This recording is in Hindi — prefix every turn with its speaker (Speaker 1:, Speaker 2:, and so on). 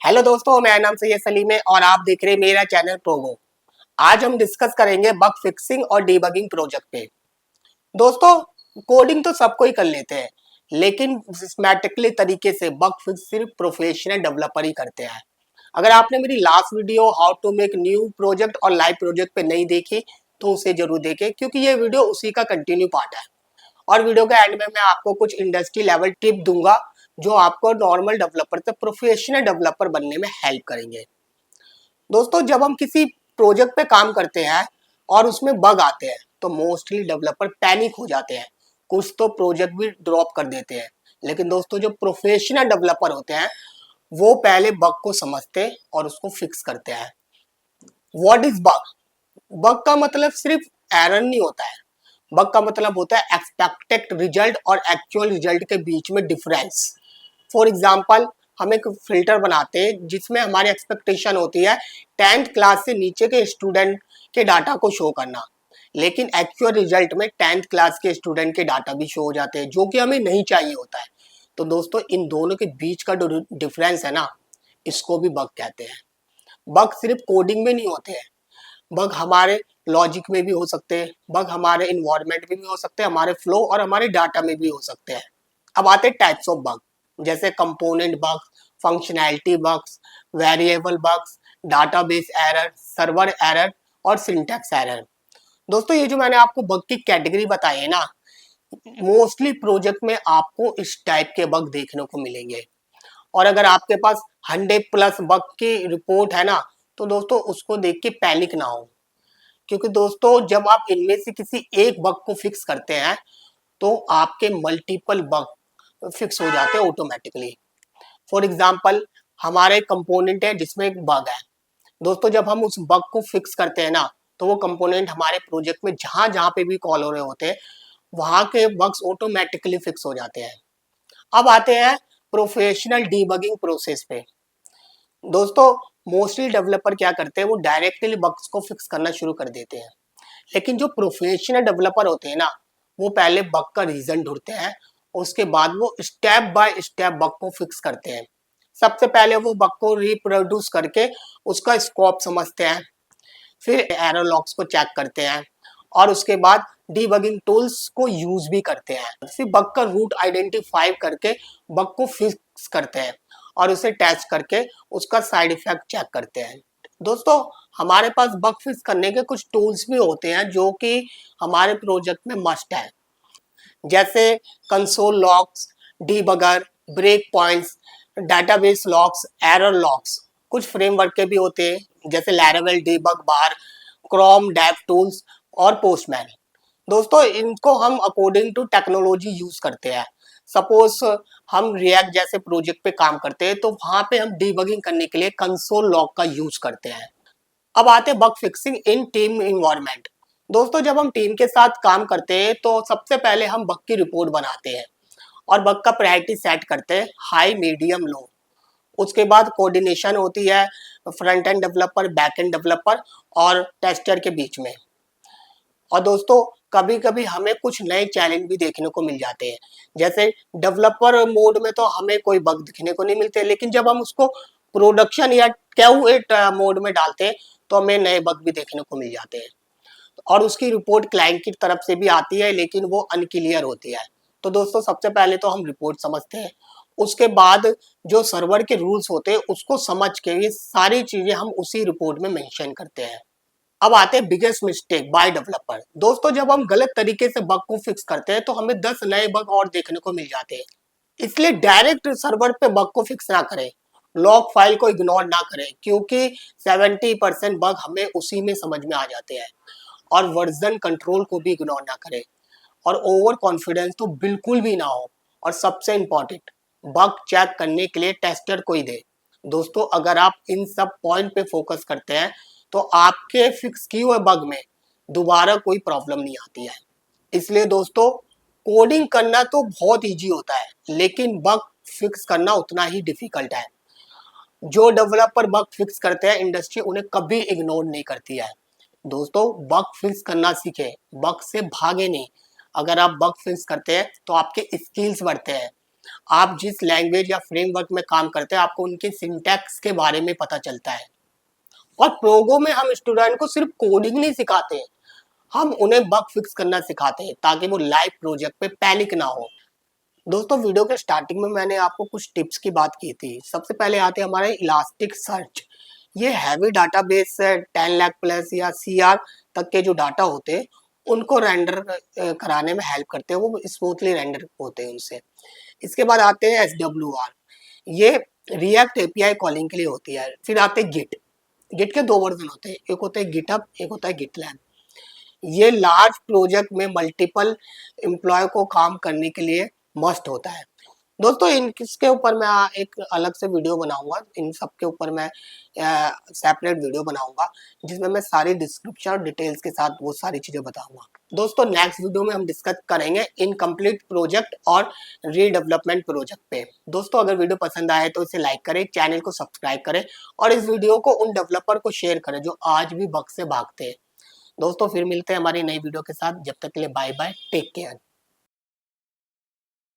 Speaker 1: हेलो दोस्तों, मेरा नाम सैयद सलीम है और आप देख रहे हैं मेरा चैनल प्रोगो। आज हम डिस्कस करेंगे बग फिक्सिंग और डीबगिंग प्रोजेक्ट पे। दोस्तों, कोडिंग तो सबको ही कर लेते हैं, लेकिन सिस्टमैटिकली तरीके से बग फिक्स सिर्फ प्रोफेशनल डेवलपर ही करते हैं। अगर आपने मेरी last video how to make new project और लाइव प्रोजेक्ट पे नहीं देखी तो उसे जरूर देखें, क्योंकि ये वीडियो उसी का कंटिन्यू पार्ट है। और वीडियो के एंड में मैं आपको कुछ इंडस्ट्री लेवल टिप दूंगा जो आपको नॉर्मल डेवलपर से प्रोफेशनल डेवलपर बनने में हेल्प करेंगे। दोस्तों, जब हम किसी प्रोजेक्ट पे काम करते हैं और उसमें बग आते हैं तो मोस्टली डेवलपर पैनिक हो जाते हैं, कुछ तो प्रोजेक्ट भी ड्रॉप कर देते हैं। लेकिन दोस्तों, जो प्रोफेशनल डेवलपर होते हैं वो पहले बग को समझते हैं और उसको फिक्स करते हैं। What is bug? बग का मतलब सिर्फ एरर नहीं होता है। बग का मतलब होता है एक्सपेक्टेड रिजल्ट और एक्चुअल रिजल्ट के बीच में डिफरेंस। फॉर एग्जाम्पल, हम एक फिल्टर बनाते हैं जिसमें हमारी एक्सपेक्टेशन होती है 10th क्लास से नीचे के स्टूडेंट के डाटा को शो करना, लेकिन एक्चुअल रिजल्ट में 10th क्लास के स्टूडेंट के डाटा भी शो हो जाते हैं, जो कि हमें नहीं चाहिए होता है। तो दोस्तों, इन दोनों के बीच का जो डिफरेंस है ना, इसको भी बग कहते हैं। बग सिर्फ कोडिंग में नहीं होते हैं, बग हमारे लॉजिक में भी हो सकते हैं, बग हमारे इन्वायरमेंट में भी हो सकते हैं, हमारे फ्लो और हमारे डाटा में भी हो सकते हैं। अब आते हैं टाइप्स ऑफ बग, जैसे component bugs, functionality bugs, variable bugs, database error, server error और सिंटैक्स एरर। दोस्तों, ये जो मैंने आपको बग की कैटेगरी बताई है ना, मोस्टली प्रोजेक्ट में आपको इस टाइप के बग देखने को मिलेंगे। और अगर आपके पास 100+ बग की रिपोर्ट है ना, तो दोस्तों उसको देख के पैनिक ना हो, क्योंकि दोस्तों जब आप इनमें से किसी एक बग को फिक्स करते हैं तो आपके मल्टीपल बग फिक्स हो जाते हैं ऑटोमेटिकली। फॉर एग्जाम्पल, हमारे कंपोनेंट है जिसमें एक बग है। दोस्तों, जब हम उस बग को फिक्स करते हैं ना, तो वो कंपोनेंट हमारे प्रोजेक्ट में जहां जहां पे भी कॉल हो रहे होते हैं वहां के बग्स ऑटोमेटिकली फिक्स हो जाते हैं। अब आते हैं प्रोफेशनल डीबगिंग प्रोसेस पे। दोस्तों, मोस्टली डेवलपर क्या करते हैं, वो डायरेक्टली बग्स को फिक्स करना शुरू कर देते हैं। लेकिन जो प्रोफेशनल डेवलपर होते हैं ना, वो पहले बग का रीजन ढूंढते हैं, उसके बाद वो स्टेप बाय स्टेप बग को फिक्स करते हैं। सबसे पहले वो बग को रिप्रोड्यूस करके उसका स्कोप समझते हैं, फिर एरर लॉग्स को चेक करते हैं और उसके बाद डीबगिंग टूल्स को यूज भी करते हैं। फिर बग का रूट आइडेंटिफाई करके बग को फिक्स करते हैं और उसे टेस्ट करके उसका साइड इफेक्ट चेक करते हैं। दोस्तों, हमारे पास बग फिक्स करने के कुछ टूल्स भी होते हैं जो कि हमारे प्रोजेक्ट में मस्ट है, जैसे console logs, debugger, break points, database logs, error logs. कुछ फ्रेमवर्क के भी होते हैं जैसे Laravel, debug bar, Chrome dev tools और पोस्टमैन। दोस्तों, इनको हम अकॉर्डिंग टू टेक्नोलॉजी यूज करते हैं। सपोज हम रिएक्ट जैसे प्रोजेक्ट पे काम करते हैं तो वहां पे हम डीबगिंग करने के लिए कंसोल लॉग का यूज करते हैं। अब आते हैं बग फिक्सिंग इन टीम इन्वायरमेंट। दोस्तों, जब हम टीम के साथ काम करते हैं तो सबसे पहले हम बग की रिपोर्ट बनाते हैं और बग का प्रायोरिटी सेट करते हैं, हाई, मीडियम, लो। उसके बाद कोऑर्डिनेशन होती है front end developer, back end developer और टेस्टर के बीच में। और दोस्तों, कभी कभी हमें कुछ नए चैलेंज भी देखने को मिल जाते हैं। जैसे डेवलपर मोड में तो हमें कोई बग दिखने को नहीं मिलते, लेकिन जब हम उसको प्रोडक्शन या क्यूए मोड में डालते हैं तो हमें नए बग भी देखने को मिल जाते हैं और उसकी रिपोर्ट क्लाइंट की तरफ से भी आती है, लेकिन वो अनक्लियर होती है। तो दोस्तों, सबसे पहले तो हम रिपोर्ट समझते हैं, उसके बाद जो सर्वर के रूल्स होते हैं उसको समझ के ये सारी चीजें हम उसी रिपोर्ट में मेंशन करते हैं। अब आते हैं बिगेस्ट मिस्टेक बाय डेवलपर। दोस्तों, जब हम गलत तरीके से बग को फिक्स करते हैं तो हमें 10 नए बग और देखने को मिल जाते हैं। इसलिए डायरेक्ट सर्वर पे बग को फिक्स ना करें, लॉग फाइल को इग्नोर ना करें, क्योंकि 70% बग हमें उसी में समझ में आ जाते हैं। और वर्जन कंट्रोल को भी इग्नोर ना करें और ओवर कॉन्फिडेंस तो बिल्कुल भी ना हो। और सबसे इंपॉर्टेंट, बग चेक करने के लिए टेस्टर को ही दे। दोस्तों, अगर आप इन सब पॉइंट पे फोकस करते हैं तो आपके फिक्स किए हुए बग में दोबारा कोई प्रॉब्लम नहीं आती है। इसलिए दोस्तों, कोडिंग करना तो बहुत इजी होता है, लेकिन बग फिक्स करना उतना ही डिफिकल्ट है। जो डेवलपर बग फिक्स करते हैं, इंडस्ट्री उन्हें कभी इग्नोर नहीं करती है। दोस्तों, बग फिक्स करना सीखे, बग से भागे नहीं। अगर आप बग फिक्स करते हैं तो आपके स्किल्स बढ़ते हैं, आप जिस लैंग्वेज या फ्रेमवर्क में काम करते हैं आपको उनके सिंटैक्स के बारे में पता चलता है। और प्रोगो में हम स्टूडेंट को सिर्फ कोडिंग नहीं सिखाते हैं, हम उन्हें बग फिक्स करना सिखाते हैं ताकि वो लाइव प्रोजेक्ट पे पैनिक ना हो। दोस्तों वीडियो के स्टार्टिंग में मैंने आपको कुछ टिप्स की बात की थी। सबसे पहले आते हैं हमारे इलास्टिक सर्च। ये हैवी डाटाबेस से 10 लाख प्लस या सीआर तक के जो डाटा होते हैं उनको रेंडर कराने में हेल्प करते हैं, वो स्मूथली रेंडर होते हैं उनसे। इसके बाद आते हैं SWR, ये रिएक्ट एपीआई कॉलिंग के लिए होती है। फिर आते हैं गिट। गिट के दो वर्जन होते हैं, एक होता है गिटहब, एक होता है गिटलैब। ये लार्ज प्रोजेक्ट में मल्टीपल एम्प्लॉय को काम करने के लिए मस्ट होता है। दोस्तों इसके ऊपर मैं एक अलग से वीडियो बनाऊंगा, इन सब के ऊपर मैं सेपरेट वीडियो बनाऊंगा जिसमें मैं सारी डिस्क्रिप्शन और डिटेल्स के साथ वो सारी चीजें बताऊंगा। दोस्तों नेक्स्ट वीडियो में हम डिस्कस करेंगे इनकम्प्लीट प्रोजेक्ट और रीडेवलपमेंट प्रोजेक्ट पे। दोस्तों अगर वीडियो पसंद आए तो इसे लाइक करें, चैनल को सब्सक्राइब करें और इस वीडियो को उन डेवलपर को शेयर करें जो आज भी बग से भागते हैं। दोस्तों फिर मिलते हैं हमारी नई वीडियो के साथ, जब तक के लिए बाय बाय, टेक केयर।